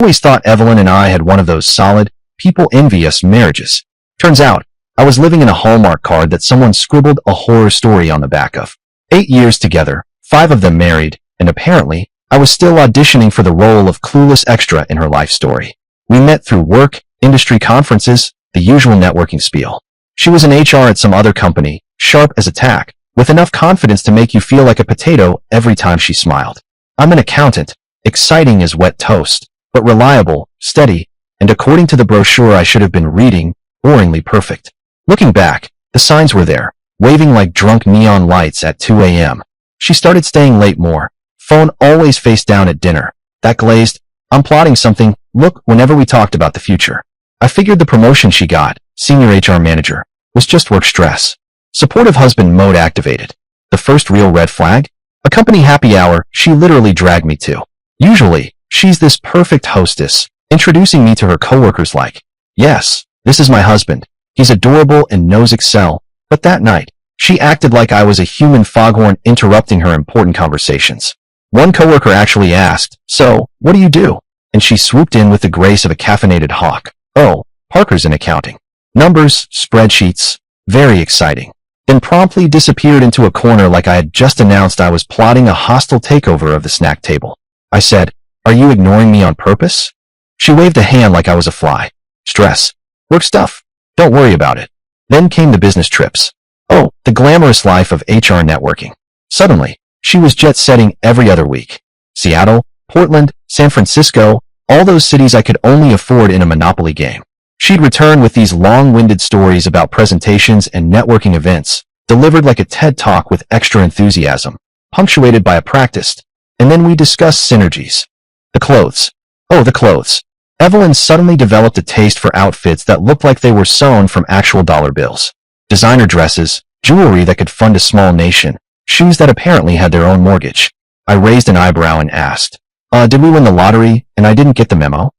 Always thought Evelyn and I had one of those solid, people envy us marriages. Turns out, I was living in a Hallmark card that someone scribbled a horror story on the back of. 8 years together, 5 of them married, and apparently, I was still auditioning for the role of clueless extra in her life story. We met through work, industry conferences, the usual networking spiel. She was in HR at some other company, sharp as a tack, with enough confidence to make you feel like a potato every time she smiled. I'm an accountant, exciting as wet toast, but reliable, steady, and according to the brochure I should have been reading, boringly perfect. Looking back, the signs were there, waving like drunk neon lights at 2 a.m. She started staying late more. Phone always face down at dinner. That glazed, I'm plotting something, look whenever we talked about the future. I figured the promotion she got, senior HR manager, was just work stress. Supportive husband mode activated. The first real red flag? A company happy hour she literally dragged me to. Usually, she's this perfect hostess, introducing me to her coworkers like, yes, this is my husband. He's adorable and knows Excel. But that night, she acted like I was a human foghorn interrupting her important conversations. One coworker actually asked, so, what do you do? And she swooped in with the grace of a caffeinated hawk. Oh, Parker's in accounting. Numbers, spreadsheets, very exciting. Then promptly disappeared into a corner like I had just announced I was plotting a hostile takeover of the snack table. I said, are you ignoring me on purpose? She waved a hand like I was a fly. Stress. Work stuff. Don't worry about it. Then came the business trips. Oh, the glamorous life of HR networking. Suddenly, she was jet-setting every other week. Seattle, Portland, San Francisco, all those cities I could only afford in a Monopoly game. She'd return with these long-winded stories about presentations and networking events, delivered like a TED Talk with extra enthusiasm, punctuated by a practiced, and then we discussed synergies. The clothes. Oh, the clothes. Evelyn suddenly developed a taste for outfits that looked like they were sewn from actual dollar bills. Designer dresses, jewelry that could fund a small nation, shoes that apparently had their own mortgage. I raised an eyebrow and asked, did we win the lottery and I didn't get the memo?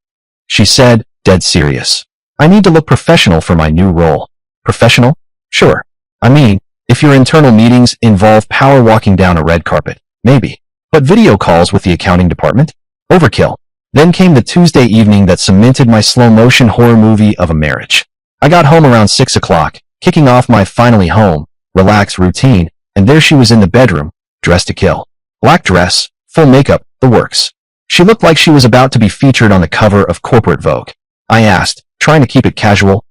She said, dead serious. I need to look professional for my new role. Professional? Sure. I mean, if your internal meetings involve power walking down a red carpet, maybe. But video calls with the accounting department? Overkill. Then came the Tuesday evening that cemented my slow-motion horror movie of a marriage. I got home around 6 o'clock, kicking off my finally home, relax routine, and there she was in the bedroom, dressed to kill. Black dress, full makeup, the works. She looked like she was about to be featured on the cover of Corporate Vogue. I asked, trying to keep it casual,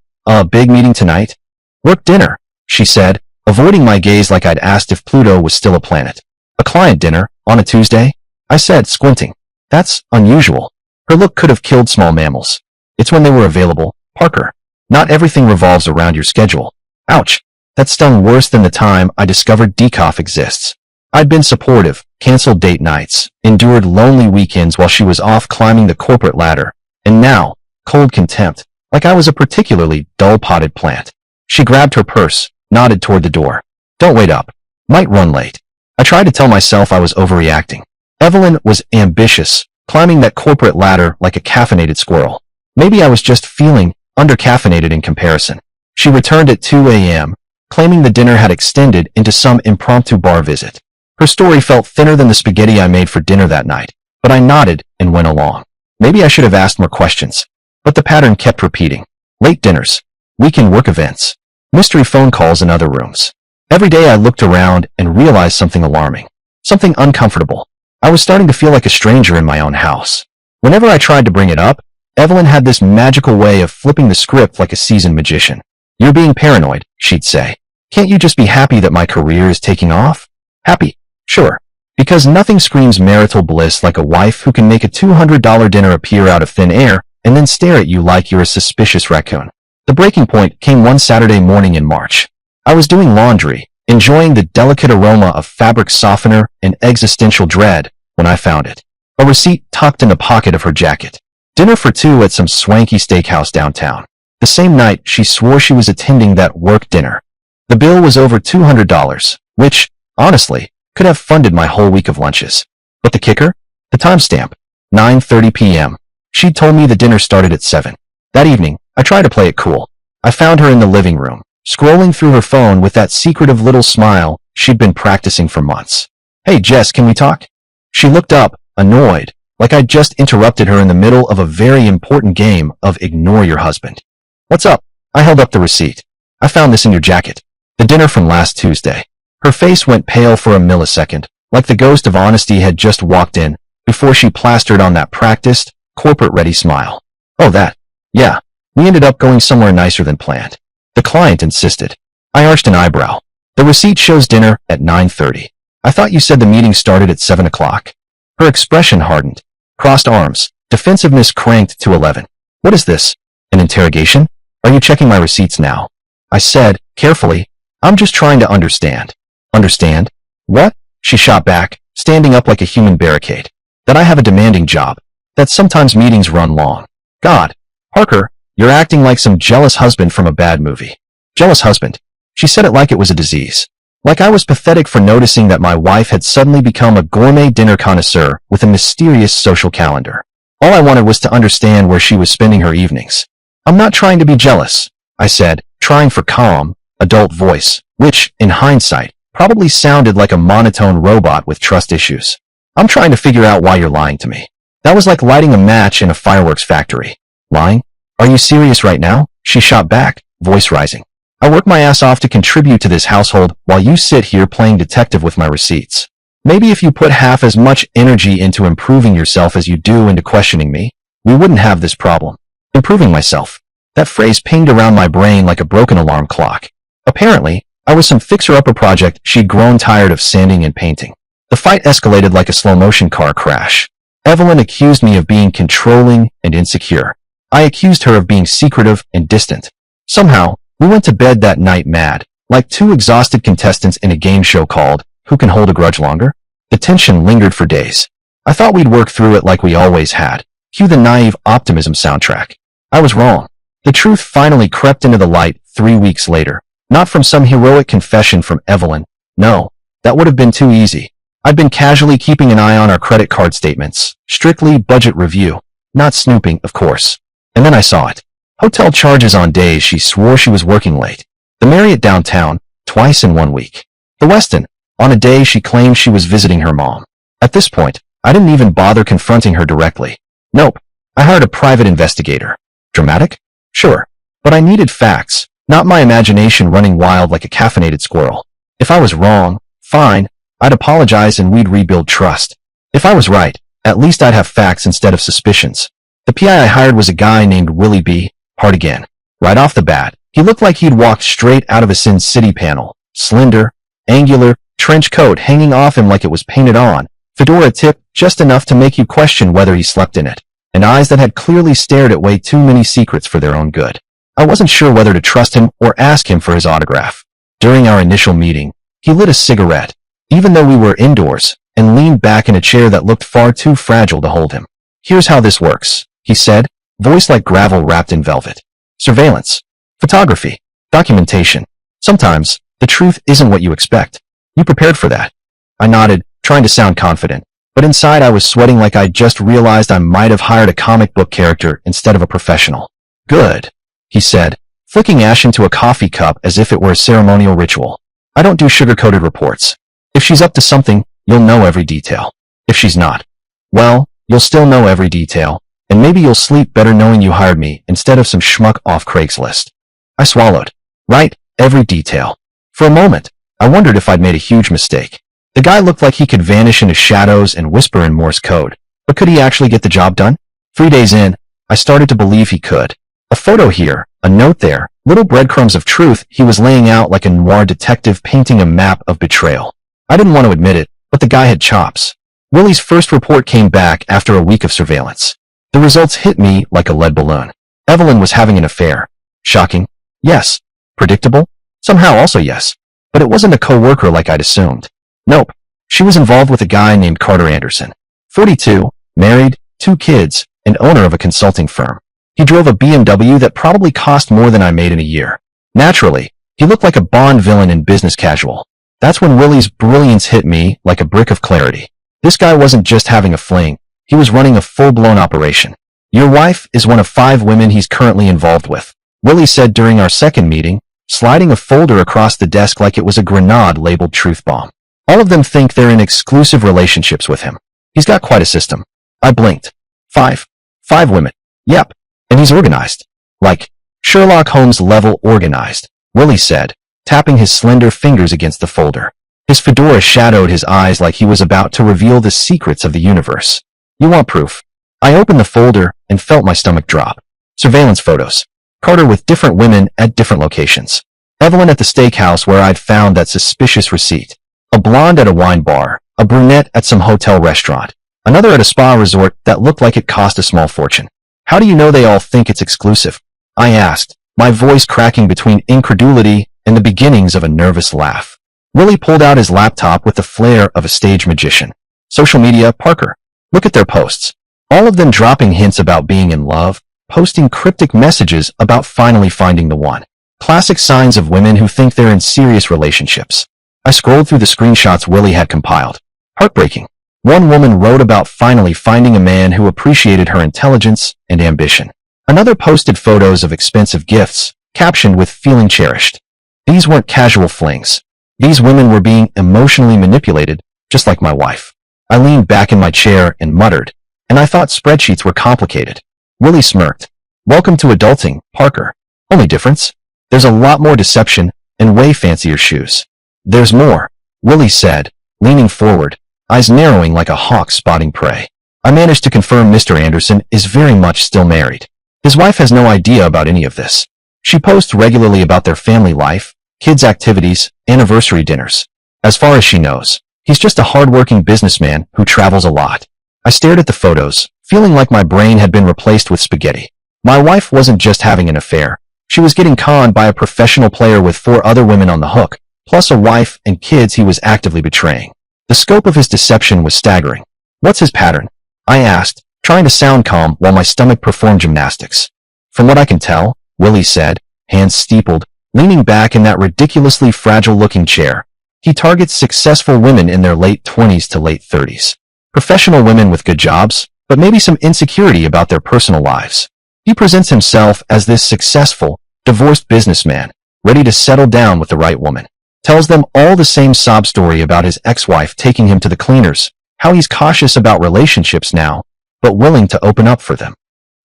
big meeting tonight? Work dinner, she said, avoiding my gaze like I'd asked if Pluto was still a planet. A client dinner, on a Tuesday? I said, squinting. That's unusual. Her look could have killed small mammals. It's when they were available, Parker. Not everything revolves around your schedule. Ouch. That stung worse than the time I discovered decaf exists. I'd been supportive, canceled date nights, endured lonely weekends while she was off climbing the corporate ladder, and now, cold contempt, like I was a particularly dull-potted plant. She grabbed her purse, nodded toward the door. Don't wait up. Might run late. I tried to tell myself I was overreacting. Evelyn was ambitious, climbing that corporate ladder like a caffeinated squirrel. Maybe I was just feeling under-caffeinated in comparison. She returned at 2 a.m., claiming the dinner had extended into some impromptu bar visit. Her story felt thinner than the spaghetti I made for dinner that night, but I nodded and went along. Maybe I should have asked more questions. But the pattern kept repeating. Late dinners, weekend work events, mystery phone calls in other rooms. Every day I looked around and realized something alarming, something uncomfortable. I was starting to feel like a stranger in my own house. Whenever I tried to bring it up, Evelyn had this magical way of flipping the script like a seasoned magician. You're being paranoid, she'd say. Can't you just be happy that my career is taking off? Happy? Sure. Because nothing screams marital bliss like a wife who can make a $200 dinner appear out of thin air and then stare at you like you're a suspicious raccoon. The breaking point came one Saturday morning in March. I was doing laundry, enjoying the delicate aroma of fabric softener and existential dread when I found it. A receipt tucked in the pocket of her jacket. Dinner for 2 at some swanky steakhouse downtown. The same night, she swore she was attending that work dinner. The bill was over $200, which, honestly, could have funded my whole week of lunches. But the kicker? The timestamp. 9:30 p.m. She'd told me the dinner started at 7. That evening, I tried to play it cool. I found her in the living room, scrolling through her phone with that secretive little smile she'd been practicing for months. Hey Jess, can we talk? She looked up, annoyed, like I'd just interrupted her in the middle of a very important game of ignore your husband. What's up? I held up the receipt. I found this in your jacket. The dinner from last Tuesday. Her face went pale for a millisecond, like the ghost of honesty had just walked in, before she plastered on that practiced, corporate-ready smile. Oh, that. Yeah, we ended up going somewhere nicer than planned. The client insisted. I arched an eyebrow. The receipt shows dinner at 9:30. I thought you said the meeting started at 7 o'clock. Her expression hardened. Crossed arms. Defensiveness cranked to 11. What is this? An interrogation? Are you checking my receipts now? I said, carefully, I'm just trying to understand. Understand? What? She shot back, standing up like a human barricade. That I have a demanding job. That sometimes meetings run long. God. Parker, you're acting like some jealous husband from a bad movie. Jealous husband. She said it like it was a disease. Like I was pathetic for noticing that my wife had suddenly become a gourmet dinner connoisseur with a mysterious social calendar. All I wanted was to understand where she was spending her evenings. I'm not trying to be jealous, I said, trying for calm, adult voice, which, in hindsight, probably sounded like a monotone robot with trust issues. I'm trying to figure out why you're lying to me. That was like lighting a match in a fireworks factory. Lying? Are you serious right now? She shot back, voice rising. I work my ass off to contribute to this household while you sit here playing detective with my receipts. Maybe if you put half as much energy into improving yourself as you do into questioning me, we wouldn't have this problem. Improving myself. That phrase pinged around my brain like a broken alarm clock. Apparently, I was some fixer-upper project she'd grown tired of sanding and painting. The fight escalated like a slow-motion car crash. Evelyn accused me of being controlling and insecure. I accused her of being secretive and distant. Somehow, we went to bed that night mad, like two exhausted contestants in a game show called Who Can Hold a Grudge Longer? The tension lingered for days. I thought we'd work through it like we always had. Cue the naive optimism soundtrack. I was wrong. The truth finally crept into the light 3 weeks later. Not from some heroic confession from Evelyn. No, that would have been too easy. I'd been casually keeping an eye on our credit card statements. Strictly budget review. Not snooping, of course. And then I saw it. Hotel charges on days she swore she was working late. The Marriott downtown, twice in 1 week. The Westin, on a day she claimed she was visiting her mom. At this point, I didn't even bother confronting her directly. Nope. I hired a private investigator. Dramatic? Sure. But I needed facts, not my imagination running wild like a caffeinated squirrel. If I was wrong, fine, I'd apologize and we'd rebuild trust. If I was right, at least I'd have facts instead of suspicions. The PI I hired was a guy named Willie B. Hard again. Right off the bat, he looked like he'd walked straight out of a Sin City panel. Slender, angular, trench coat hanging off him like it was painted on, fedora tip just enough to make you question whether he slept in it, and eyes that had clearly stared at way too many secrets for their own good. I wasn't sure whether to trust him or ask him for his autograph. During our initial meeting, he lit a cigarette, even though we were indoors, and leaned back in a chair that looked far too fragile to hold him. Here's how this works, he said, voice like gravel wrapped in velvet. Surveillance. Photography. Documentation. Sometimes, the truth isn't what you expect. You prepared for that? I nodded, trying to sound confident, but inside I was sweating like I'd just realized I might have hired a comic book character instead of a professional. Good, he said, flicking ash into a coffee cup as if it were a ceremonial ritual. I don't do sugar-coated reports. If she's up to something, you'll know every detail. If she's not, well, you'll still know every detail, and maybe you'll sleep better knowing you hired me instead of some schmuck off Craigslist. I swallowed. Right, every detail. For a moment, I wondered if I'd made a huge mistake. The guy looked like he could vanish into shadows and whisper in Morse code, but could he actually get the job done? 3 days in, I started to believe he could. A photo here, a note there, little breadcrumbs of truth he was laying out like a noir detective painting a map of betrayal. I didn't want to admit it, but the guy had chops. Willie's first report came back after a week of surveillance. The results hit me like a lead balloon. Evelyn was having an affair. Shocking? Yes. Predictable? Somehow also yes. But it wasn't a co-worker like I'd assumed. Nope. She was involved with a guy named Carter Anderson. 42, married, 2 kids, and owner of a consulting firm. He drove a BMW that probably cost more than I made in a year. Naturally, he looked like a Bond villain in Business Casual. That's when Willie's brilliance hit me like a brick of clarity. This guy wasn't just having a fling. He was running a full-blown operation. Your wife is one of 5 women he's currently involved with, Willie said during our second meeting, sliding a folder across the desk like it was a grenade labeled truth bomb. All of them think they're in exclusive relationships with him. He's got quite a system. I blinked. Five. 5 women. Yep. And he's organized. Like Sherlock Holmes level organized, Willie said, tapping his slender fingers against the folder. His fedora shadowed his eyes like he was about to reveal the secrets of the universe. You want proof? I opened the folder and felt my stomach drop. Surveillance photos. Carter with different women at different locations. Evelyn at the steakhouse where I'd found that suspicious receipt. A blonde at a wine bar. A brunette at some hotel restaurant. Another at a spa resort that looked like it cost a small fortune. How do you know they all think it's exclusive? I asked, my voice cracking between incredulity and the beginnings of a nervous laugh. Willie pulled out his laptop with the flair of a stage magician. Social media, Parker. Look at their posts. All of them dropping hints about being in love, posting cryptic messages about finally finding the one. Classic signs of women who think they're in serious relationships. I scrolled through the screenshots Willie had compiled. Heartbreaking. One woman wrote about finally finding a man who appreciated her intelligence and ambition. Another posted photos of expensive gifts, captioned with feeling cherished. These weren't casual flings. These women were being emotionally manipulated, just like my wife. I leaned back in my chair and muttered, and I thought spreadsheets were complicated. Willie smirked. Welcome to adulting, Parker. Only difference? There's a lot more deception and way fancier shoes. There's more, Willie said, leaning forward, eyes narrowing like a hawk spotting prey. I managed to confirm Mr. Anderson is very much still married. His wife has no idea about any of this. She posts regularly about their family life, kids' activities, anniversary dinners. As far as she knows, he's just a hardworking businessman who travels a lot. I stared at the photos, feeling like my brain had been replaced with spaghetti. My wife wasn't just having an affair. She was getting conned by a professional player with 4 other women on the hook, plus a wife and kids he was actively betraying. The scope of his deception was staggering. What's his pattern? I asked, trying to sound calm while my stomach performed gymnastics. From what I can tell, Willie said, hands steepled, leaning back in that ridiculously fragile-looking chair. He targets successful women in their late 20s to late 30s. Professional women with good jobs, but maybe some insecurity about their personal lives. He presents himself as this successful, divorced businessman, ready to settle down with the right woman. Tells them all the same sob story about his ex-wife taking him to the cleaners, how he's cautious about relationships now, but willing to open up for them.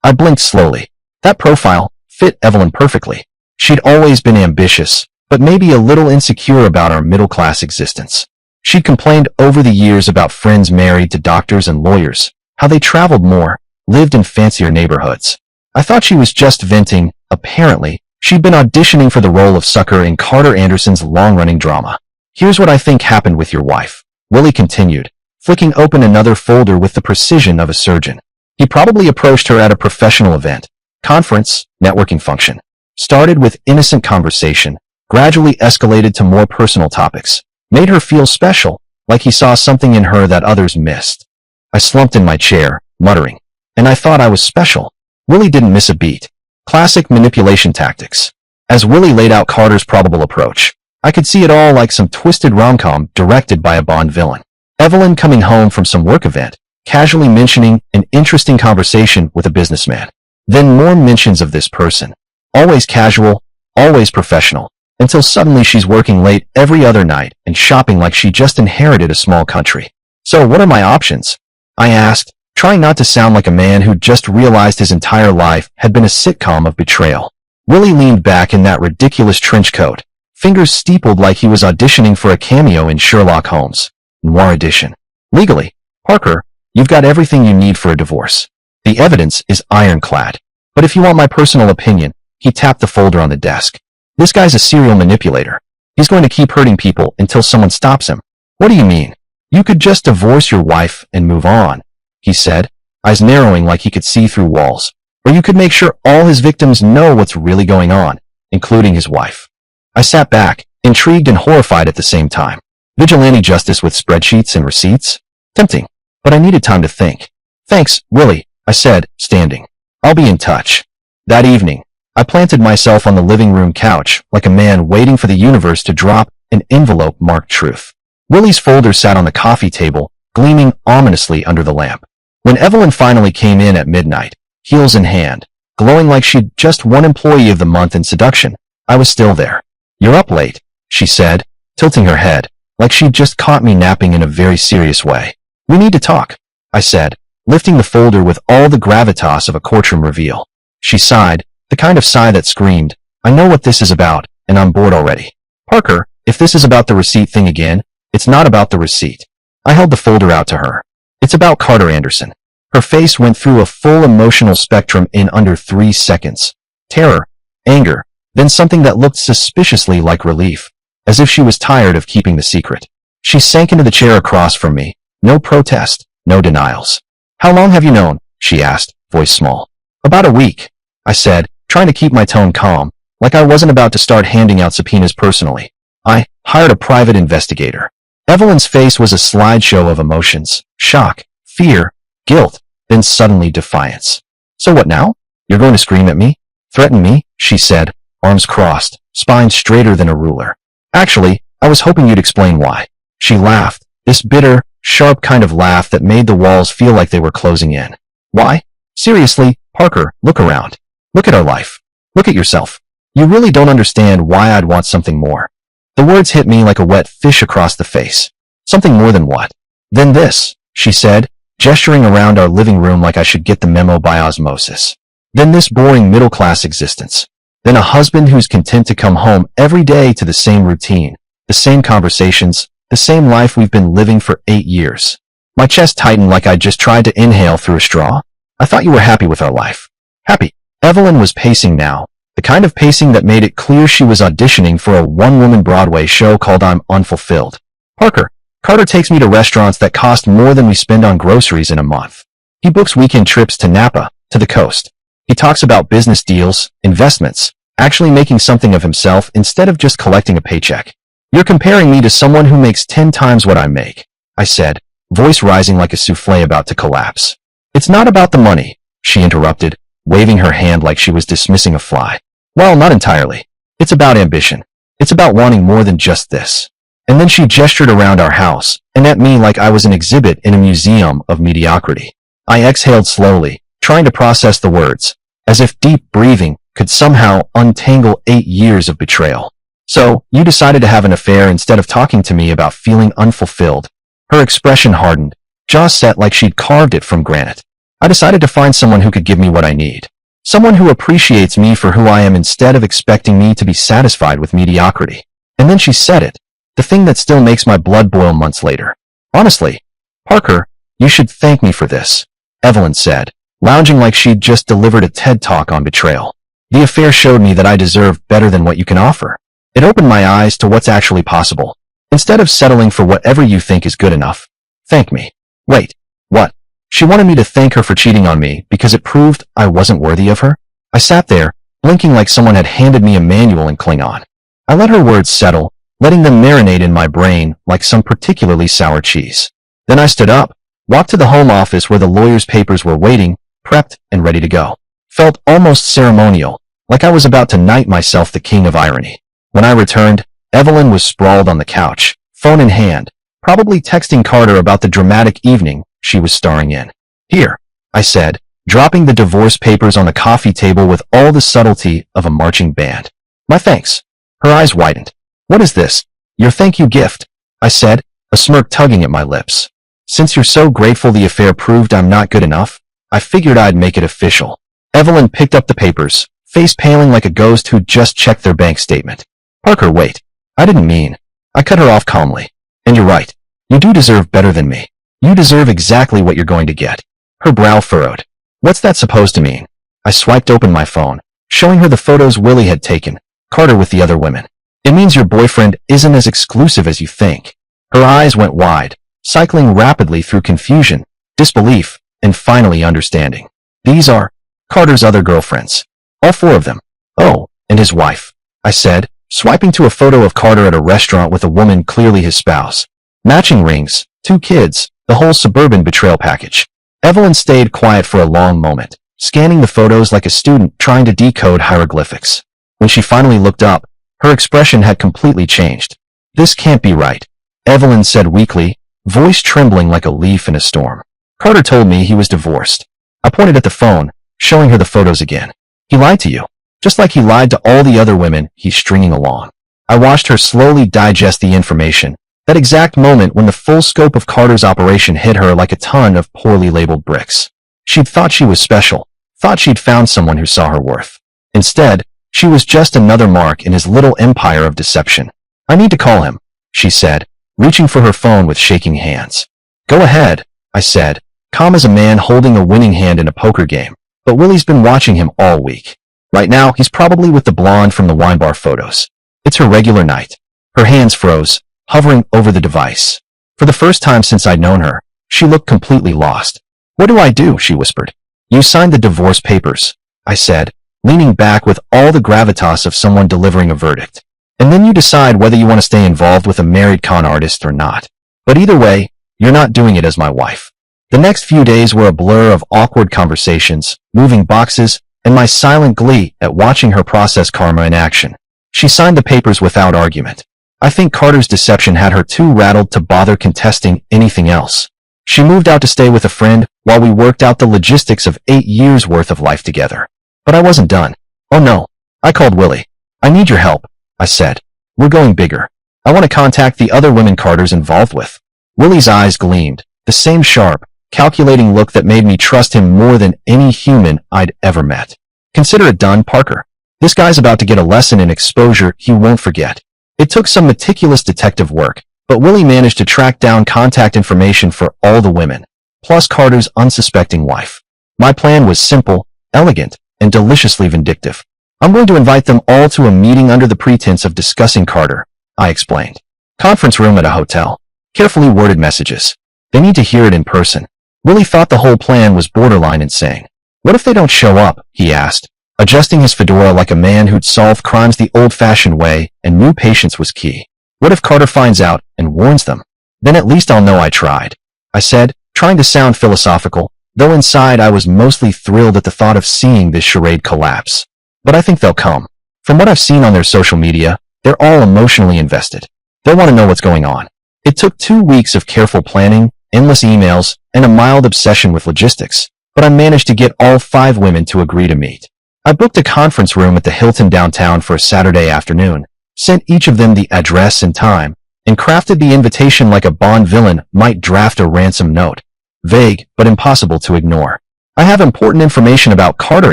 I blinked slowly. That profile fit Evelyn perfectly. She'd always been ambitious, but maybe a little insecure about our middle-class existence. She'd complained over the years about friends married to doctors and lawyers, how they traveled more, lived in fancier neighborhoods. I thought she was just venting. Apparently, she'd been auditioning for the role of sucker in Carter Anderson's long-running drama. Here's what I think happened with your wife, Willie continued, flicking open another folder with the precision of a surgeon. He probably approached her at a professional event, conference, networking function. Started with innocent conversation, gradually escalated to more personal topics, made her feel special, like he saw something in her that others missed. I slumped in my chair, muttering, and I thought I was special. Willie didn't miss a beat. Classic manipulation tactics. As Willie laid out Carter's probable approach, I could see it all like some twisted rom-com directed by a Bond villain. Evelyn coming home from some work event, casually mentioning an interesting conversation with a businessman. Then more mentions of this person. Always casual, always professional, until suddenly she's working late every other night and shopping like she just inherited a small country. So what are my options? I asked, trying not to sound like a man who just realized his entire life had been a sitcom of betrayal. Willie leaned back in that ridiculous trench coat, fingers steepled like he was auditioning for a cameo in Sherlock Holmes. Noir edition. Legally, Parker, you've got everything you need for a divorce. The evidence is ironclad. But if you want my personal opinion, he tapped the folder on the desk. This guy's a serial manipulator. He's going to keep hurting people until someone stops him. What do you mean? You could just divorce your wife and move on, he said, eyes narrowing like he could see through walls. Or you could make sure all his victims know what's really going on, including his wife. I sat back, intrigued and horrified at the same time. Vigilante justice with spreadsheets and receipts? Tempting, but I needed time to think. Thanks, Willie, I said, standing. I'll be in touch. That evening, I planted myself on the living room couch like a man waiting for the universe to drop an envelope marked truth. Willie's folder sat on the coffee table, gleaming ominously under the lamp. When Evelyn finally came in at midnight, heels in hand, glowing like she'd just won Employee of the Month in seduction, I was still there. You're up late, she said, tilting her head, like she'd just caught me napping in a very serious way. We need to talk, I said, lifting the folder with all the gravitas of a courtroom reveal. She sighed, the kind of sigh that screamed, I know what this is about, and I'm bored already. Parker, if this is about the receipt thing again, it's not about the receipt. I held the folder out to her. It's about Carter Anderson. Her face went through a full emotional spectrum in under 3 seconds. Terror, anger, then something that looked suspiciously like relief, as if she was tired of keeping the secret. She sank into the chair across from me. No protest, no denials. How long have you known? She asked, voice small. About a week, I said, trying to keep my tone calm, like I wasn't about to start handing out subpoenas personally. I hired a private investigator. Evelyn's face was a slideshow of emotions, shock, fear, guilt, then suddenly defiance. So what now? You're going to scream at me? Threaten me? She said, arms crossed, spine straighter than a ruler. Actually, I was hoping you'd explain why. She laughed, this bitter, sharp kind of laugh that made the walls feel like they were closing in. Why? Seriously, Parker, look around. Look at our life. Look at yourself. You really don't understand why I'd want something more. The words hit me like a wet fish across the face. Something more than what? Than this, she said, gesturing around our living room like I should get the memo by osmosis. Then this boring middle-class existence. Then a husband who's content to come home every day to the same routine, the same conversations, the same life we've been living for 8 years. My chest tightened like I'd just tried to inhale through a straw. I thought you were happy with our life. Happy. Evelyn was pacing now, the kind of pacing that made it clear she was auditioning for a one-woman Broadway show called I'm Unfulfilled. Parker, Carter takes me to restaurants that cost more than we spend on groceries in a month. He books weekend trips to Napa, to the coast. He talks about business deals, investments, actually making something of himself instead of just collecting a paycheck. You're comparing me to someone who makes 10 times what I make, I said, voice rising like a souffle about to collapse. It's not about the money, she interrupted, waving her hand like she was dismissing a fly. Well, not entirely. It's about ambition. It's about wanting more than just this. And then she gestured around our house, and at me like I was an exhibit in a museum of mediocrity. I exhaled slowly, trying to process the words, as if deep breathing could somehow untangle 8 years of betrayal. So, you decided to have an affair instead of talking to me about feeling unfulfilled. Her expression hardened, jaw set like she'd carved it from granite. I decided to find someone who could give me what I need. Someone who appreciates me for who I am instead of expecting me to be satisfied with mediocrity. And then she said it, the thing that still makes my blood boil months later. Honestly, Parker, you should thank me for this, Evelyn said, lounging like she'd just delivered a TED Talk on betrayal. The affair showed me that I deserve better than what you can offer. It opened my eyes to what's actually possible. Instead of settling for whatever you think is good enough, thank me. Wait, what? She wanted me to thank her for cheating on me because it proved I wasn't worthy of her? I sat there, blinking like someone had handed me a manual in Klingon. I let her words settle, letting them marinate in my brain like some particularly sour cheese. Then I stood up, walked to the home office where the lawyer's papers were waiting, prepped and ready to go. Felt almost ceremonial, like I was about to knight myself the king of irony. When I returned, Evelyn was sprawled on the couch, phone in hand, probably texting Carter about the dramatic evening she was starring in. Here, I said, dropping the divorce papers on the coffee table with all the subtlety of a marching band. My thanks. Her eyes widened. What is this? Your thank you gift, I said, a smirk tugging at my lips. Since you're so grateful the affair proved I'm not good enough, I figured I'd make it official. Evelyn picked up the papers, face paling like a ghost who'd just checked their bank statement. Parker, wait. I didn't mean. I cut her off calmly. And you're right. You do deserve better than me. You deserve exactly what you're going to get. Her brow furrowed. What's that supposed to mean? I swiped open my phone, showing her the photos Willie had taken, Carter with the other women. It means your boyfriend isn't as exclusive as you think. Her eyes went wide, cycling rapidly through confusion, disbelief, and finally understanding. These are Carter's other girlfriends. All 4 of them. Oh, and his wife, I said, swiping to a photo of Carter at a restaurant with a woman clearly his spouse. Matching rings, 2 kids, the whole suburban betrayal package. Evelyn stayed quiet for a long moment, scanning the photos like a student trying to decode hieroglyphics. When she finally looked up, her expression had completely changed. This can't be right, Evelyn said weakly, voice trembling like a leaf in a storm. Carter told me he was divorced. I pointed at the phone, showing her the photos again. He lied to you, just like he lied to all the other women he's stringing along. I watched her slowly digest the information, That exact moment when the full scope of Carter's operation hit her like a ton of poorly labeled bricks. She'd thought she was special, thought she'd found someone who saw her worth. Instead, she was just another mark in his little empire of deception. I need to call him, she said, reaching for her phone with shaking hands. Go ahead, I said, calm as a man holding a winning hand in a poker game. But Willie's been watching him all week. Right now, he's probably with the blonde from the wine bar photos. It's her regular night. Her hands froze, hovering over the device. For the first time since I'd known her, she looked completely lost. What do I do? She whispered. You signed the divorce papers, I said, leaning back with all the gravitas of someone delivering a verdict. And then you decide whether you want to stay involved with a married con artist or not. But either way, you're not doing it as my wife. The next few days were a blur of awkward conversations, moving boxes, and my silent glee at watching her process karma in action. She signed the papers without argument. I think Carter's deception had her too rattled to bother contesting anything else. She moved out to stay with a friend while we worked out the logistics of 8 years' worth of life together. But I wasn't done. Oh no. I called Willie. I need your help, I said. We're going bigger. I want to contact the other women Carter's involved with. Willie's eyes gleamed, the same sharp, calculating look that made me trust him more than any human I'd ever met. Consider it done, Parker. This guy's about to get a lesson in exposure he won't forget. It took some meticulous detective work, but Willie managed to track down contact information for all the women, plus Carter's unsuspecting wife. My plan was simple, elegant, and deliciously vindictive. I'm going to invite them all to a meeting under the pretense of discussing Carter, I explained. Conference room at a hotel. Carefully worded messages. They need to hear it in person. Willie thought the whole plan was borderline insane. What if they don't show up? He asked, adjusting his fedora like a man who'd solved crimes the old-fashioned way and knew patience was key. What if Carter finds out and warns them? Then at least I'll know I tried, I said, trying to sound philosophical, though inside I was mostly thrilled at the thought of seeing this charade collapse. But I think they'll come. From what I've seen on their social media, they're all emotionally invested. They want to know what's going on. It took 2 weeks of careful planning, endless emails, and a mild obsession with logistics, but I managed to get all 5 women to agree to meet. I booked a conference room at the Hilton downtown for a Saturday afternoon, sent each of them the address and time, and crafted the invitation like a Bond villain might draft a ransom note. Vague, but impossible to ignore. I have important information about Carter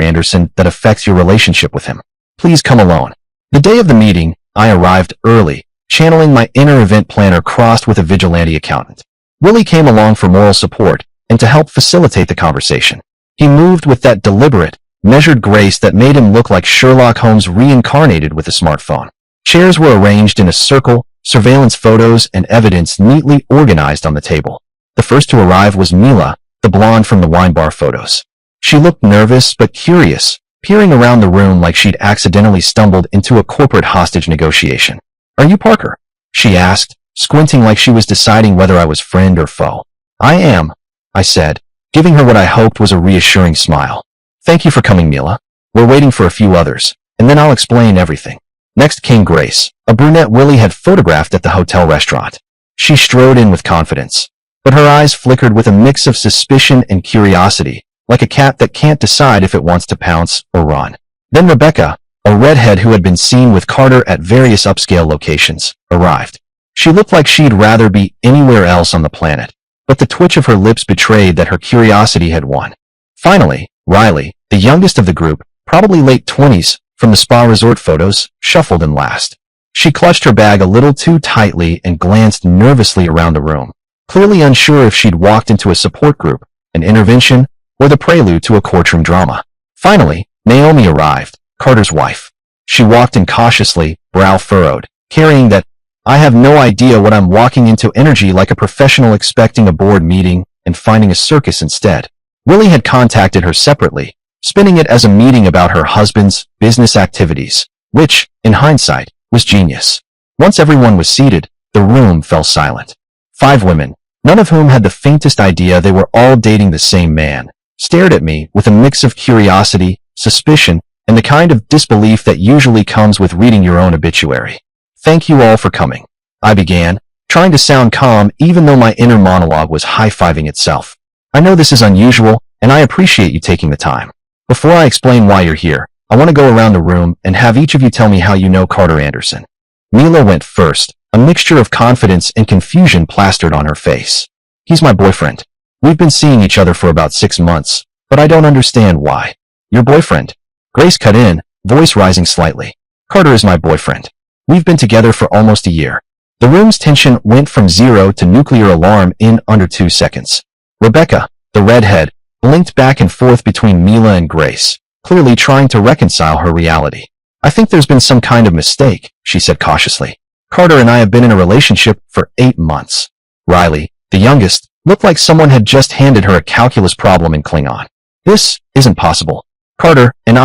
Anderson that affects your relationship with him. Please come alone. The day of the meeting, I arrived early, channeling my inner event planner crossed with a vigilante accountant. Willie came along for moral support and to help facilitate the conversation. He moved with that deliberate, measured grace that made him look like Sherlock Holmes reincarnated with a smartphone. Chairs were arranged in a circle, surveillance photos and evidence neatly organized on the table. The first to arrive was Mila, the blonde from the wine bar photos. She looked nervous but curious, peering around the room like she'd accidentally stumbled into a corporate hostage negotiation. Are you Parker? She asked, squinting like she was deciding whether I was friend or foe. I am, I said, giving her what I hoped was a reassuring smile. Thank you for coming, Mila. We're waiting for a few others, and then I'll explain everything. Next came Grace, a brunette Willie had photographed at the hotel restaurant. She strode in with confidence, but her eyes flickered with a mix of suspicion and curiosity, like a cat that can't decide if it wants to pounce or run. Then Rebecca, a redhead who had been seen with Carter at various upscale locations, arrived. She looked like she'd rather be anywhere else on the planet, but the twitch of her lips betrayed that her curiosity had won. Finally, Riley, the youngest of the group, probably late 20s, from the spa resort photos, shuffled in last. She clutched her bag a little too tightly and glanced nervously around the room, clearly unsure if she'd walked into a support group, an intervention, or the prelude to a courtroom drama. Finally, Naomi arrived, Carter's wife. She walked in cautiously, brow furrowed, carrying that I have no idea what I'm walking into energy like a professional expecting a board meeting and finding a circus instead. Willie had contacted her separately, spinning it as a meeting about her husband's business activities, which, in hindsight, was genius. Once everyone was seated, the room fell silent. 5 women, none of whom had the faintest idea they were all dating the same man, stared at me with a mix of curiosity, suspicion, and the kind of disbelief that usually comes with reading your own obituary. Thank you all for coming, I began, trying to sound calm even though my inner monologue was high-fiving itself. I know this is unusual, and I appreciate you taking the time. Before I explain why you're here, I want to go around the room and have each of you tell me how you know Carter Anderson. Mila went first, a mixture of confidence and confusion plastered on her face. He's my boyfriend. We've been seeing each other for about 6 months, but I don't understand why. Your boyfriend? Grace cut in, voice rising slightly. Carter is my boyfriend. We've been together for almost a year. The room's tension went from 0 to nuclear alarm in under 2 seconds. Rebecca, the redhead, blinked back and forth between Mila and Grace, clearly trying to reconcile her reality. I think there's been some kind of mistake, she said cautiously. Carter and I have been in a relationship for 8 months. Riley, the youngest, looked like someone had just handed her a calculus problem in Klingon. This isn't possible. Carter and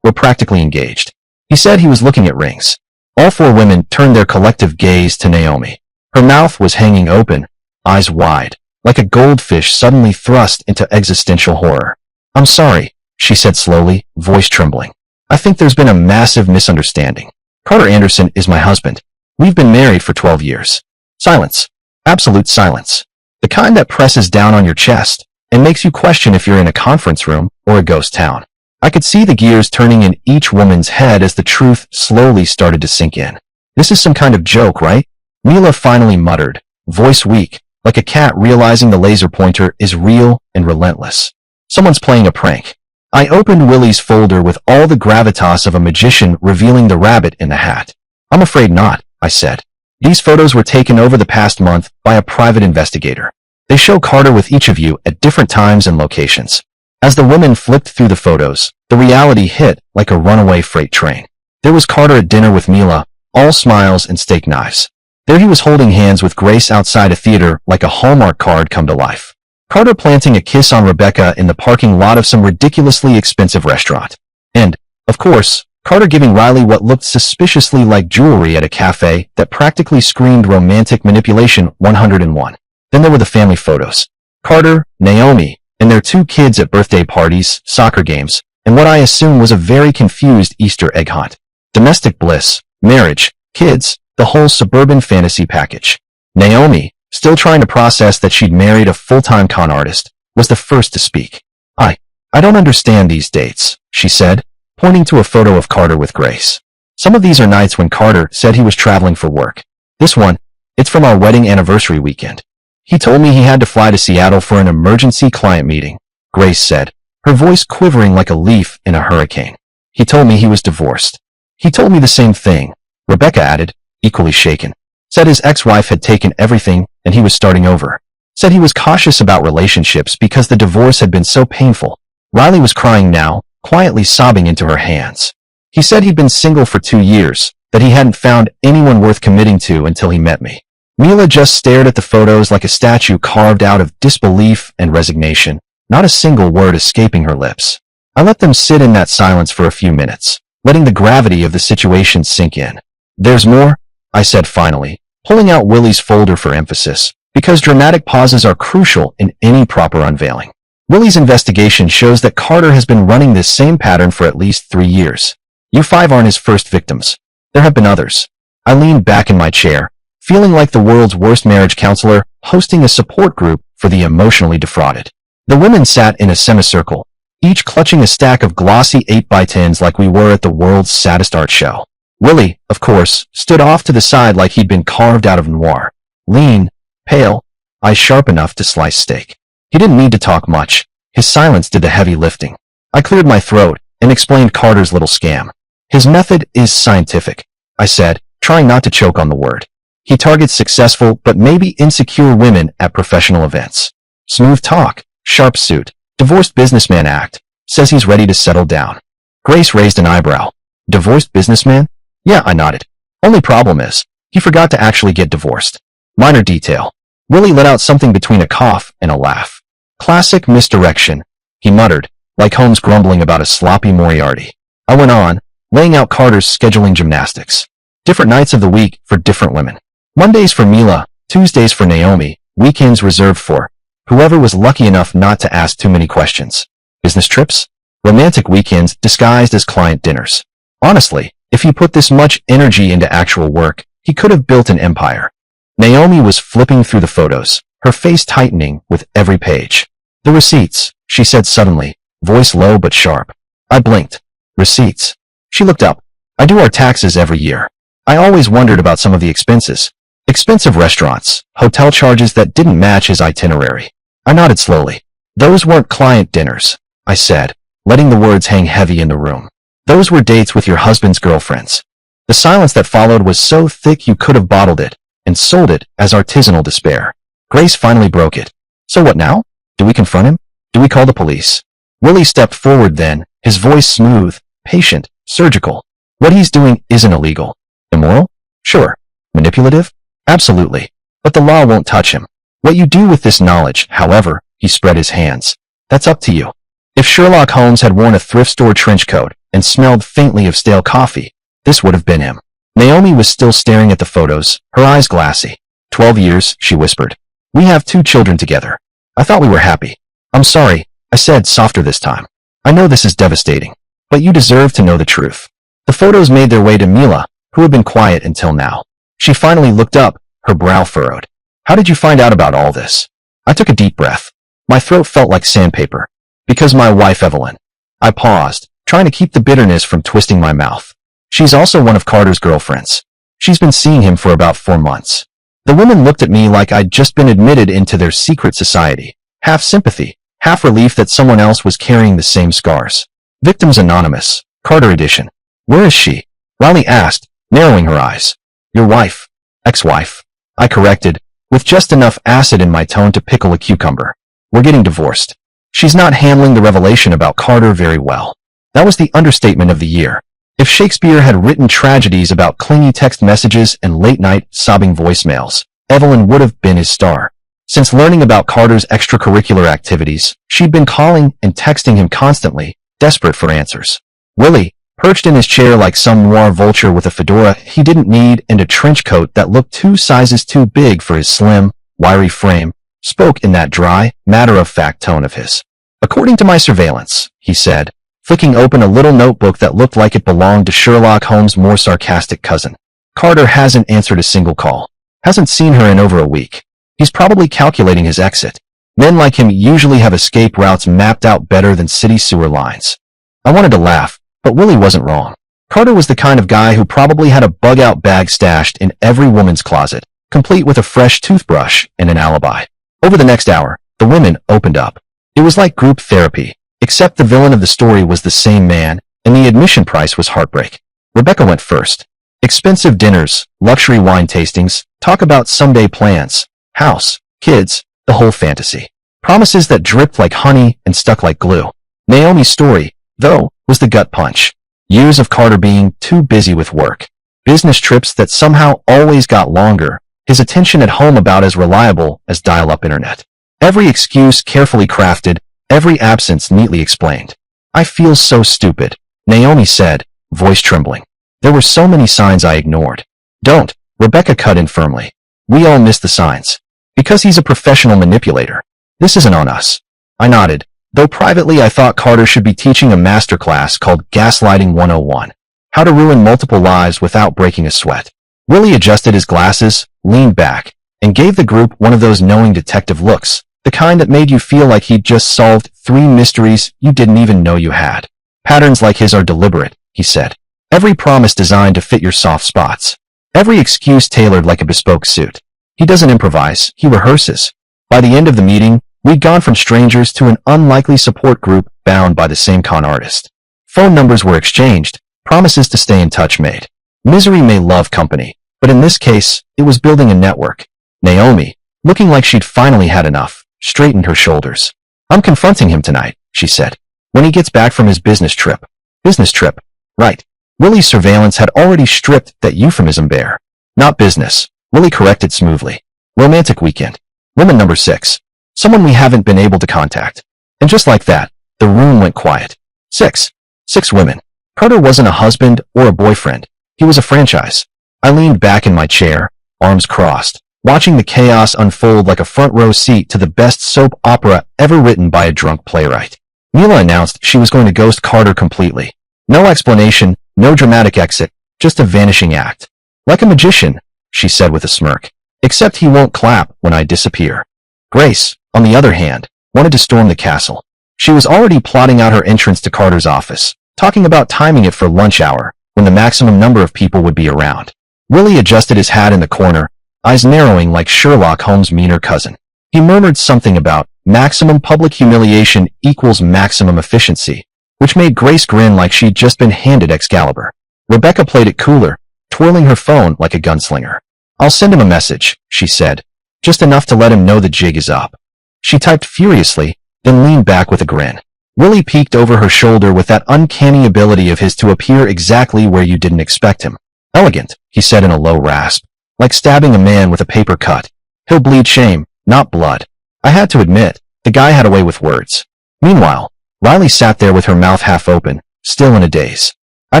we're practically engaged. He said he was looking at rings. All 4 women turned their collective gaze to Naomi. Her mouth was hanging open, eyes wide, like a goldfish suddenly thrust into existential horror. I'm sorry, she said slowly, voice trembling. I think there's been a massive misunderstanding. Carter Anderson is my husband. We've been married for 12 years. Silence. Absolute silence. The kind that presses down on your chest and makes you question if you're in a conference room or a ghost town. I could see the gears turning in each woman's head as the truth slowly started to sink in. This is some kind of joke, right? Mila finally muttered, voice weak, like a cat realizing the laser pointer is real and relentless. Someone's playing a prank. I opened Willie's folder with all the gravitas of a magician revealing the rabbit in the hat. I'm afraid not, I said. These photos were taken over the past month by a private investigator. They show Carter with each of you at different times and locations. As the women flipped through the photos, the reality hit like a runaway freight train. There was Carter at dinner with Mila, all smiles and steak knives. There he was holding hands with Grace outside a theater like a Hallmark card come to life. Carter planting a kiss on Rebecca in the parking lot of some ridiculously expensive restaurant. And, of course, Carter giving Riley what looked suspiciously like jewelry at a cafe that practically screamed romantic manipulation 101. Then there were the family photos. Carter, Naomi, and their 2 kids at birthday parties, soccer games, and what I assume was a very confused Easter egg hunt. Domestic bliss, marriage, kids, the whole suburban fantasy package. Naomi, still trying to process that she'd married a full-time con artist, was the first to speak. I don't understand these dates, she said, pointing to a photo of Carter with Grace. Some of these are nights when Carter said he was traveling for work. This one, it's from our wedding anniversary weekend. He told me he had to fly to Seattle for an emergency client meeting, Grace said, her voice quivering like a leaf in a hurricane. He told me he was divorced. He told me the same thing, Rebecca added, equally shaken. Said his ex-wife had taken everything and he was starting over. Said he was cautious about relationships because the divorce had been so painful. Riley was crying now, quietly sobbing into her hands. He said he'd been single for 2 years, that he hadn't found anyone worth committing to until he met me. Mila just stared at the photos like a statue carved out of disbelief and resignation, not a single word escaping her lips. I let them sit in that silence for a few minutes, letting the gravity of the situation sink in. There's more, I said finally, pulling out Willie's folder for emphasis, because dramatic pauses are crucial in any proper unveiling. Willie's investigation shows that Carter has been running this same pattern for at least 3 years. You 5 aren't his first victims. There have been others. I leaned back in my chair, feeling like the world's worst marriage counselor hosting a support group for the emotionally defrauded. The women sat in a semicircle, each clutching a stack of glossy 8x10s like we were at the world's saddest art show. Willie, of course, stood off to the side like he'd been carved out of noir. Lean, pale, eyes sharp enough to slice steak. He didn't need to talk much. His silence did the heavy lifting. I cleared my throat and explained Carter's little scam. His method is scientific, I said, trying not to choke on the word. He targets successful but maybe insecure women at professional events. Smooth talk, sharp suit, divorced businessman act, says he's ready to settle down. Grace raised an eyebrow. Divorced businessman? Yeah, I nodded. Only problem is, he forgot to actually get divorced. Minor detail. Willie let out something between a cough and a laugh. Classic misdirection, he muttered, like Holmes grumbling about a sloppy Moriarty. I went on, laying out Carter's scheduling gymnastics. Different nights of the week for different women. Mondays for Mila, Tuesdays for Naomi, weekends reserved for whoever was lucky enough not to ask too many questions. Business trips? Romantic weekends disguised as client dinners. Honestly, if he put this much energy into actual work, he could have built an empire. Naomi was flipping through the photos, her face tightening with every page. The receipts, she said suddenly, voice low but sharp. I blinked. Receipts. She looked up. I do our taxes every year. I always wondered about some of the expenses. Expensive restaurants, hotel charges that didn't match his itinerary. I nodded slowly. Those weren't client dinners, I said, letting the words hang heavy in the room. Those were dates with your husband's girlfriends. The silence that followed was so thick you could have bottled it and sold it as artisanal despair. Grace finally broke it. So what now? Do we confront him? Do we call the police? Willie stepped forward then, his voice smooth, patient, surgical. What he's doing isn't illegal. Immoral? Sure. Manipulative? Absolutely. But the law won't touch him. What you do with this knowledge, however, he spread his hands. That's up to you. If Sherlock Holmes had worn a thrift store trench coat and smelled faintly of stale coffee, this would have been him. Naomi was still staring at the photos, her eyes glassy. 12 years, she whispered. We have 2 children together. I thought we were happy. I'm sorry, I said softer this time. I know this is devastating, but you deserve to know the truth. The photos made their way to Mila, who had been quiet until now. She finally looked up, her brow furrowed. How did you find out about all this? I took a deep breath. My throat felt like sandpaper. Because my wife Evelyn. I paused, trying to keep the bitterness from twisting my mouth. She's also one of Carter's girlfriends. She's been seeing him for about 4 months. The women looked at me like I'd just been admitted into their secret society. Half sympathy, half relief that someone else was carrying the same scars. Victims Anonymous, Carter edition. Where is she? Riley asked, narrowing her eyes. Your wife. Ex-wife. I corrected, with just enough acid in my tone to pickle a cucumber. We're getting divorced. She's not handling the revelation about Carter very well. That was the understatement of the year. If Shakespeare had written tragedies about clingy text messages and late-night, sobbing voicemails, Evelyn would have been his star. Since learning about Carter's extracurricular activities, she'd been calling and texting him constantly, desperate for answers. Willie, perched in his chair like some noir vulture with a fedora he didn't need and a trench coat that looked 2 sizes too big for his slim, wiry frame, spoke in that dry, matter-of-fact tone of his. According to my surveillance, he said, flicking open a little notebook that looked like it belonged to Sherlock Holmes' more sarcastic cousin. Carter hasn't answered a single call. Hasn't seen her in over a week. He's probably calculating his exit. Men like him usually have escape routes mapped out better than city sewer lines. I wanted to laugh, but Willie wasn't wrong. Carter was the kind of guy who probably had a bug-out bag stashed in every woman's closet, complete with a fresh toothbrush and an alibi. Over the next hour, the women opened up. It was like group therapy, except the villain of the story was the same man, and the admission price was heartbreak. Rebecca went first. Expensive dinners, luxury wine tastings, talk about someday plans, house, kids, the whole fantasy. Promises that dripped like honey and stuck like glue. Naomi's story, though, was the gut punch. Years of Carter being too busy with work. Business trips that somehow always got longer. His attention at home about as reliable as dial-up internet. Every excuse carefully crafted, every absence neatly explained. I feel so stupid, Naomi said, voice trembling. There were so many signs I ignored. Don't, Rebecca cut in firmly. We all miss the signs. Because he's a professional manipulator. This isn't on us. I nodded, though privately I thought Carter should be teaching a masterclass called Gaslighting 101. How to ruin multiple lives without breaking a sweat. Willie adjusted his glasses, leaned back, and gave the group one of those knowing detective looks, the kind that made you feel like he'd just solved 3 mysteries you didn't even know you had. Patterns like his are deliberate, he said. Every promise designed to fit your soft spots. Every excuse tailored like a bespoke suit. He doesn't improvise, he rehearses. By the end of the meeting, we'd gone from strangers to an unlikely support group bound by the same con artist. Phone numbers were exchanged, promises to stay in touch made. Misery may love company, but in this case, it was building a network. Naomi, looking like she'd finally had enough, straightened her shoulders. I'm confronting him tonight, she said. When he gets back from his business trip. Business trip. Right. Willie's surveillance had already stripped that euphemism bare. Not business, Willie corrected smoothly. Romantic weekend. Woman number 6. Someone we haven't been able to contact. And just like that, the room went quiet. 6. 6 women. Carter wasn't a husband or a boyfriend. He was a franchise. I leaned back in my chair, arms crossed, watching the chaos unfold like a front-row seat to the best soap opera ever written by a drunk playwright. Mila announced she was going to ghost Carter completely. No explanation, no dramatic exit, just a vanishing act. Like a magician, she said with a smirk. Except he won't clap when I disappear. Grace, on the other hand, wanted to storm the castle. She was already plotting out her entrance to Carter's office, talking about timing it for lunch hour, when the maximum number of people would be around. Willie adjusted his hat in the corner, eyes narrowing like Sherlock Holmes' meaner cousin. He murmured something about maximum public humiliation equals maximum efficiency, which made Grace grin like she'd just been handed Excalibur. Rebecca played it cooler, twirling her phone like a gunslinger. "I'll send him a message," she said, "just enough to let him know the jig is up." She typed furiously, then leaned back with a grin. Willie peeked over her shoulder with that uncanny ability of his to appear exactly where you didn't expect him. "Elegant," he said in a low rasp, "like stabbing a man with a paper cut. He'll bleed shame, not blood." I had to admit, the guy had a way with words. Meanwhile, Riley sat there with her mouth half open, still in a daze. "I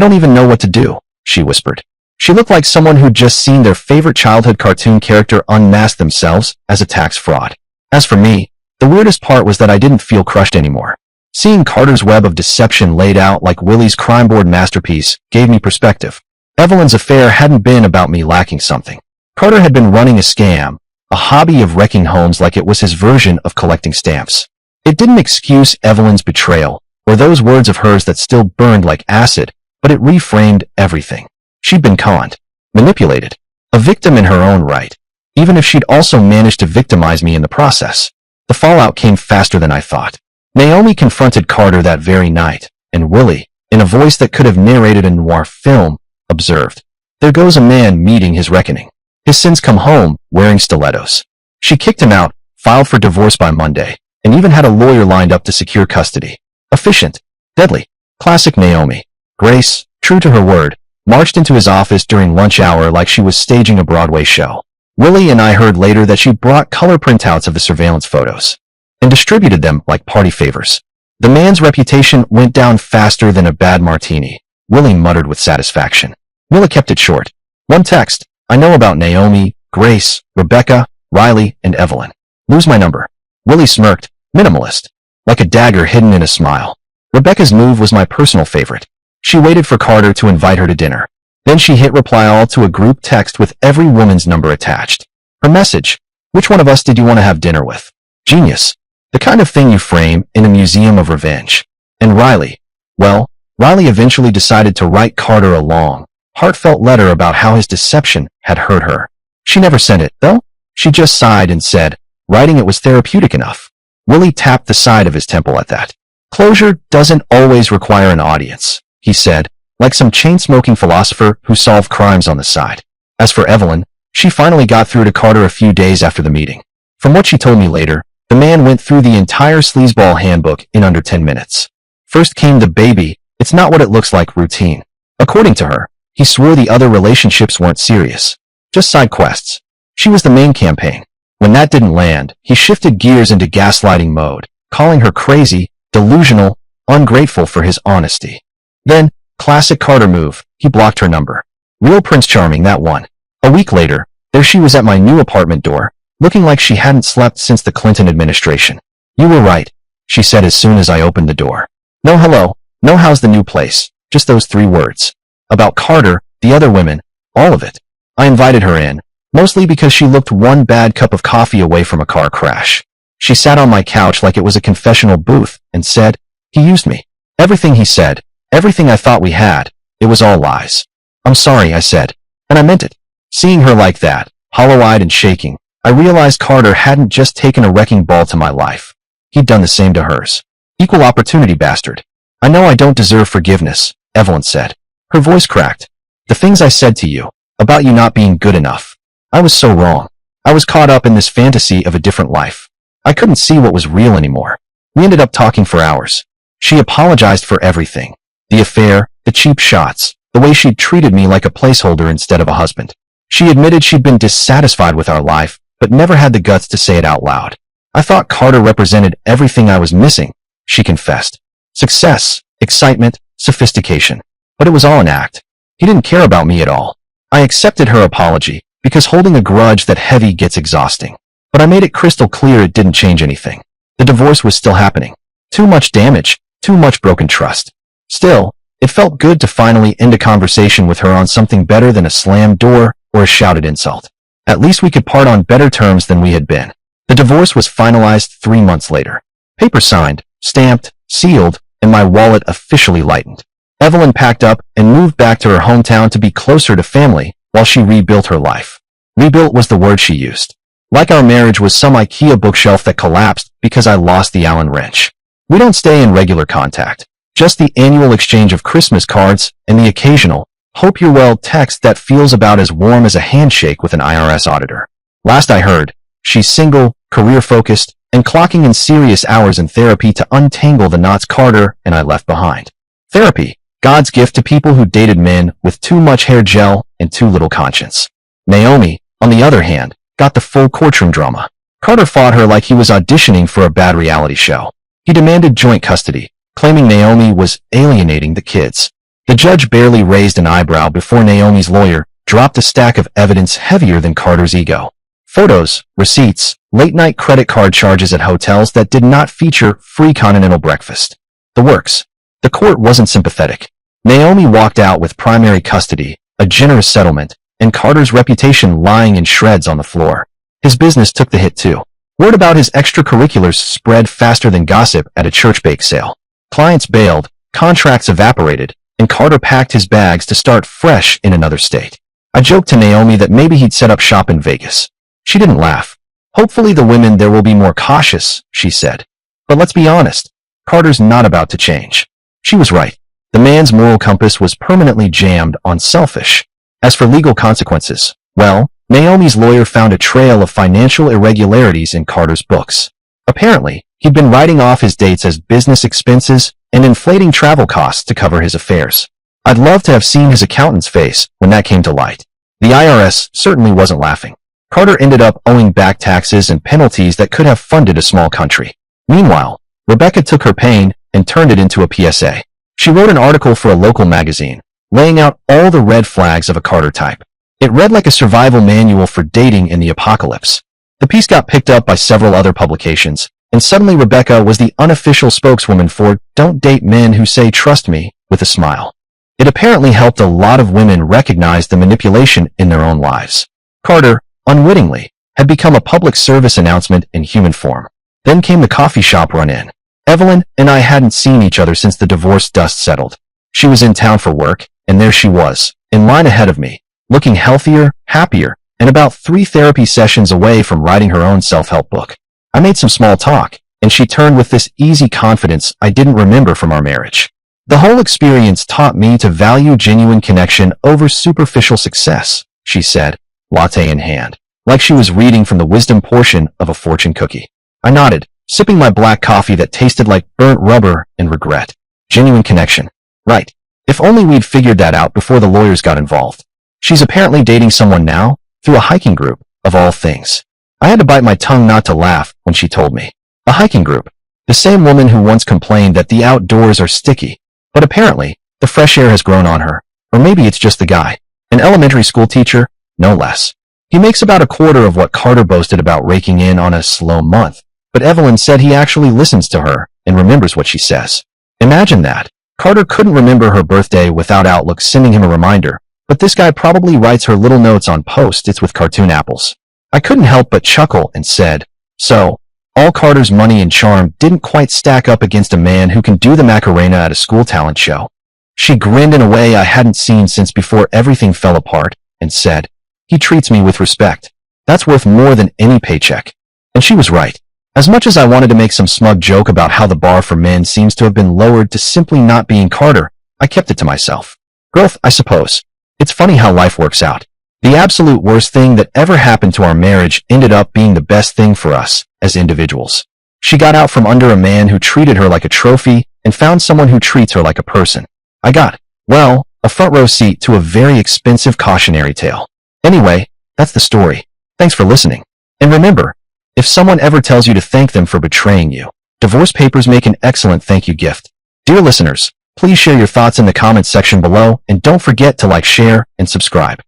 don't even know what to do," she whispered. She looked like someone who'd just seen their favorite childhood cartoon character unmask themselves as a tax fraud. As for me, the weirdest part was that I didn't feel crushed anymore. Seeing Carter's web of deception laid out like Willie's crime board masterpiece gave me perspective. Evelyn's affair hadn't been about me lacking something. Carter had been running a scam, a hobby of wrecking homes like it was his version of collecting stamps. It didn't excuse Evelyn's betrayal, or those words of hers that still burned like acid, but it reframed everything. She'd been conned, manipulated, a victim in her own right, even if she'd also managed to victimize me in the process. The fallout came faster than I thought. Naomi confronted Carter that very night, and Willie, in a voice that could have narrated a noir film, observed, "There goes a man meeting his reckoning. His sins come home, wearing stilettos." She kicked him out, filed for divorce by Monday, and even had a lawyer lined up to secure custody. Efficient, deadly, classic Naomi. Grace, true to her word, marched into his office during lunch hour like she was staging a Broadway show. Willie and I heard later that she brought color printouts of the surveillance photos and distributed them like party favors. The man's reputation went down faster than a bad martini, Willie muttered with satisfaction. Mila kept it short. "One text. I know about Naomi, Grace, Rebecca, Riley, and Evelyn. Lose my number." Willie smirked, minimalist, like a dagger hidden in a smile. Rebecca's move was my personal favorite. She waited for Carter to invite her to dinner. Then she hit reply all to a group text with every woman's number attached. Her message: "Which one of us did you want to have dinner with?" Genius. The kind of thing you frame in a museum of revenge. And Riley. Well, Riley eventually decided to write Carter a long, heartfelt letter about how his deception had hurt her. She never sent it, though. She just sighed and said, writing it was therapeutic enough. Willie tapped the side of his temple at that. "Closure doesn't always require an audience," he said, like some chain-smoking philosopher who solved crimes on the side. As for Evelyn, she finally got through to Carter a few days after the meeting. From what she told me later, the man went through the entire sleazeball handbook in under 10 minutes. First came the baby, "It's not what it looks like" routine. According to her, he swore the other relationships weren't serious, just side quests. She was the main campaign. When that didn't land, he shifted gears into gaslighting mode, calling her crazy, delusional, ungrateful for his honesty. Then, classic Carter move, he blocked her number. Real Prince Charming, that one. A week later, there she was at my new apartment door, looking like she hadn't slept since the Clinton administration. "You were right," she said as soon as I opened the door. "No hello, no how's the new place," just those 3 words. About Carter, the other women, all of it. I invited her in, mostly because she looked one bad cup of coffee away from a car crash. She sat on my couch like it was a confessional booth and said, "He used me. Everything he said, everything I thought we had, it was all lies." "I'm sorry," I said, and I meant it. Seeing her like that, hollow-eyed and shaking, I realized Carter hadn't just taken a wrecking ball to my life. He'd done the same to hers. Equal opportunity bastard. "I know I don't deserve forgiveness," Evelyn said. Her voice cracked. "The things I said to you, about you not being good enough. I was so wrong. I was caught up in this fantasy of a different life. I couldn't see what was real anymore." We ended up talking for hours. She apologized for everything. The affair, the cheap shots, the way she'd treated me like a placeholder instead of a husband. She admitted she'd been dissatisfied with our life, but never had the guts to say it out loud. "I thought Carter represented everything I was missing," she confessed. "Success, excitement, sophistication. But it was all an act. He didn't care about me at all." I accepted her apology, because holding a grudge that heavy gets exhausting. But I made it crystal clear it didn't change anything. The divorce was still happening. Too much damage, too much broken trust. Still, it felt good to finally end a conversation with her on something better than a slammed door or a shouted insult. At least we could part on better terms than we had been. The divorce was finalized 3 months later. Paper signed, stamped, sealed, and my wallet officially lightened. Evelyn packed up and moved back to her hometown to be closer to family, while she rebuilt her life. Rebuilt was the word she used. Like our marriage was some IKEA bookshelf that collapsed because I lost the Allen wrench. We don't stay in regular contact. Just the annual exchange of Christmas cards and the occasional, hope you're well text that feels about as warm as a handshake with an IRS auditor. Last I heard, she's single, career-focused, and clocking in serious hours in therapy to untangle the knots Carter and I left behind. Therapy, God's gift to people who dated men with too much hair gel and too little conscience. Naomi, on the other hand, got the full courtroom drama. Carter fought her like he was auditioning for a bad reality show. He demanded joint custody, claiming Naomi was alienating the kids. The judge barely raised an eyebrow before Naomi's lawyer dropped a stack of evidence heavier than Carter's ego. Photos, receipts, late-night credit card charges at hotels that did not feature free continental breakfast. The works. The court wasn't sympathetic. Naomi walked out with primary custody, a generous settlement, and Carter's reputation lying in shreds on the floor. His business took the hit too. Word about his extracurriculars spread faster than gossip at a church bake sale. Clients bailed, contracts evaporated, and Carter packed his bags to start fresh in another state. I joked to Naomi that maybe he'd set up shop in Vegas. She didn't laugh. Hopefully the women there will be more cautious, she said. But let's be honest, Carter's not about to change. She was right. The man's moral compass was permanently jammed on selfish. As for legal consequences, well, Naomi's lawyer found a trail of financial irregularities in Carter's books. Apparently, he'd been writing off his dates as business expenses and inflating travel costs to cover his affairs. I'd love to have seen his accountant's face when that came to light. The IRS certainly wasn't laughing. Carter ended up owing back taxes and penalties that could have funded a small country. Meanwhile, Rebecca took her pain and turned it into a PSA. She wrote an article for a local magazine, laying out all the red flags of a Carter type. It read like a survival manual for dating in the apocalypse. The piece got picked up by several other publications, and suddenly Rebecca was the unofficial spokeswoman for "Don't Date Men Who Say Trust Me" with a smile. It apparently helped a lot of women recognize the manipulation in their own lives. Carter, unwittingly, had become a public service announcement in human form. Then came the coffee shop run-in. Evelyn and I hadn't seen each other since the divorce dust settled. She was in town for work, and there she was, in line ahead of me, looking healthier, happier, and about 3 therapy sessions away from writing her own self-help book. I made some small talk, and she turned with this easy confidence I didn't remember from our marriage. The whole experience taught me to value genuine connection over superficial success, she said, latte in hand, like she was reading from the wisdom portion of a fortune cookie. I nodded, sipping my black coffee that tasted like burnt rubber and regret. Genuine connection. Right. If only we'd figured that out before the lawyers got involved. She's apparently dating someone now, through a hiking group, of all things. I had to bite my tongue not to laugh when she told me. A hiking group. The same woman who once complained that the outdoors are sticky. But apparently, the fresh air has grown on her. Or maybe it's just the guy. An elementary school teacher, no less. He makes about a quarter of what Carter boasted about raking in on a slow month. But Evelyn said he actually listens to her and remembers what she says. Imagine that. Carter couldn't remember her birthday without Outlook sending him a reminder, but this guy probably writes her little notes on Post-its with cartoon apples. I couldn't help but chuckle and said, so, all Carter's money and charm didn't quite stack up against a man who can do the Macarena at a school talent show. She grinned in a way I hadn't seen since before everything fell apart and said, he treats me with respect. That's worth more than any paycheck. And she was right. As much as I wanted to make some smug joke about how the bar for men seems to have been lowered to simply not being Carter, I kept it to myself. Growth, I suppose. It's funny how life works out. The absolute worst thing that ever happened to our marriage ended up being the best thing for us as individuals. She got out from under a man who treated her like a trophy and found someone who treats her like a person. I got, well, a front row seat to a very expensive cautionary tale. Anyway, that's the story. Thanks for listening. And remember, if someone ever tells you to thank them for betraying you, divorce papers make an excellent thank you gift. Dear listeners, please share your thoughts in the comments section below and don't forget to like, share, and subscribe.